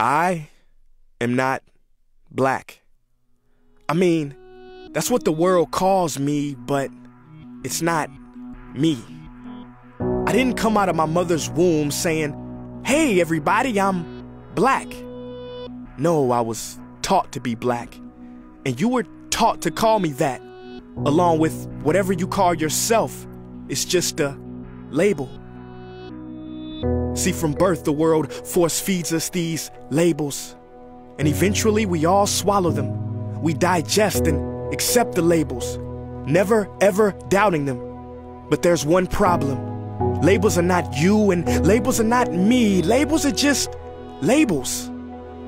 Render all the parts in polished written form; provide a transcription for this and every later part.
I am not black. I mean, that's what the world calls me, but it's not me. I didn't come out of my mother's womb saying, "Hey everybody, I'm black." No, I was taught to be black, and you were taught to call me that, along with whatever you call yourself. It's just a label. See, from birth, the world force feeds us these labels, and eventually we all swallow them. We digest and accept the labels, never ever doubting them. But there's one problem. Labels are not you, and labels are not me. Labels are just labels.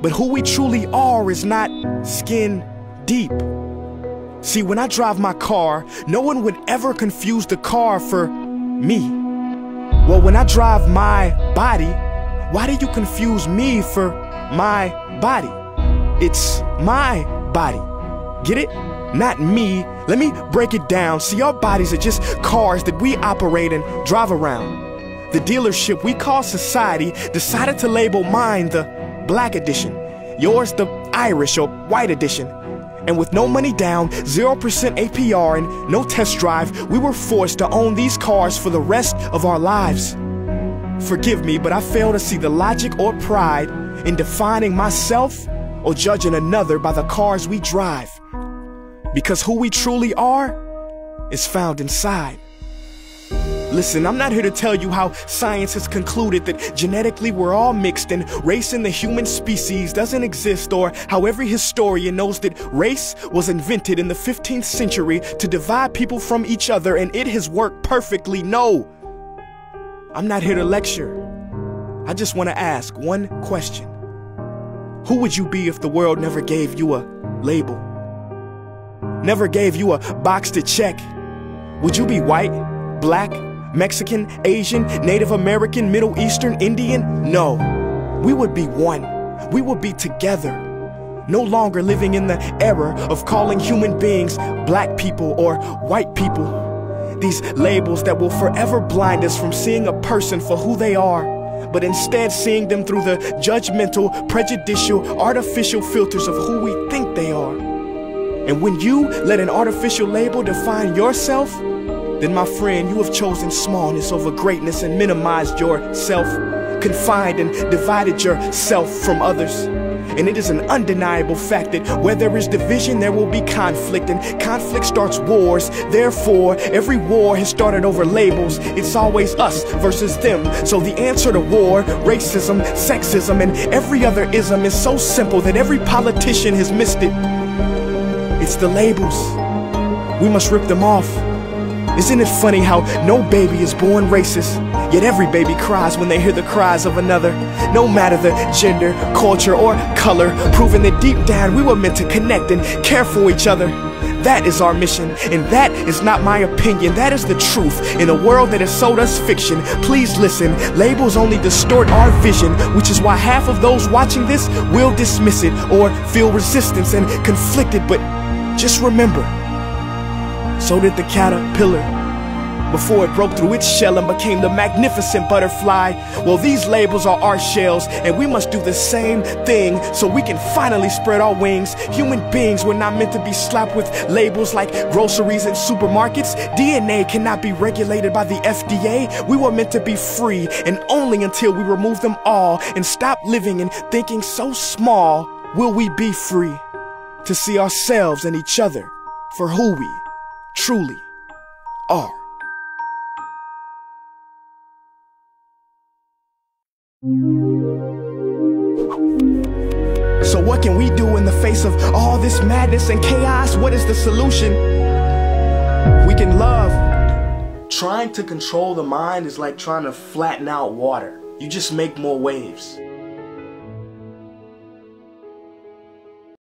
But who we truly are is not skin deep. See, when I drive my car, no one would ever confuse the car for me. Well, when I drive my body, why do you confuse me for my body? It's my body. Get it? Not me. Let me break it down. See, our bodies are just cars that we operate and drive around. The dealership we call society decided to label mine the black edition, yours the Irish or white edition. And with no money down, 0% APR, and no test drive, we were forced to own these cars for the rest of our lives. Forgive me, but I fail to see the logic or pride in defining myself or judging another by the cars we drive. Because who we truly are is found inside. Listen, I'm not here to tell you how science has concluded that genetically we're all mixed and race in the human species doesn't exist, or how every historian knows that race was invented in the 15th century to divide people from each other and it has worked perfectly. No, I'm not here to lecture. I just want to ask one question. Who would you be if the world never gave you a label? Never gave you a box to check? Would you be white, black, Mexican, Asian, Native American, Middle Eastern, Indian? No, we would be one. We would be together. No longer living in the era of calling human beings black people or white people. These labels that will forever blind us from seeing a person for who they are, but instead seeing them through the judgmental, prejudicial, artificial filters of who we think they are. And when you let an artificial label define yourself, then my friend, you have chosen smallness over greatness and minimized yourself, confined and divided yourself from others. And it is an undeniable fact that where there is division, there will be conflict, and conflict starts wars. Therefore, every war has started over labels. It's always us versus them. So the answer to war, racism, sexism, and every other ism is so simple that every politician has missed it. It's the labels. We must rip them off. Isn't it funny how no baby is born racist, yet every baby cries when they hear the cries of another, no matter the gender, culture, or color, proving that deep down we were meant to connect and care for each other. That is our mission, and that is not my opinion. That is the truth in a world that has sold us fiction. Please listen, labels only distort our vision, which is why half of those watching this will dismiss it or feel resistance and conflicted. But just remember, so did the caterpillar before it broke through its shell and became the magnificent butterfly. Well, these labels are our shells, and we must do the same thing so we can finally spread our wings. Human beings were not meant to be slapped with labels like groceries and supermarkets. DNA cannot be regulated by the FDA. We were meant to be free, and only until we remove them all and stop living and thinking so small will we be free to see ourselves and each other for who we truly are. So what can we do in the face of all this madness and chaos? What is the solution? We can love. Trying to control the mind is like trying to flatten out water. You just make more waves.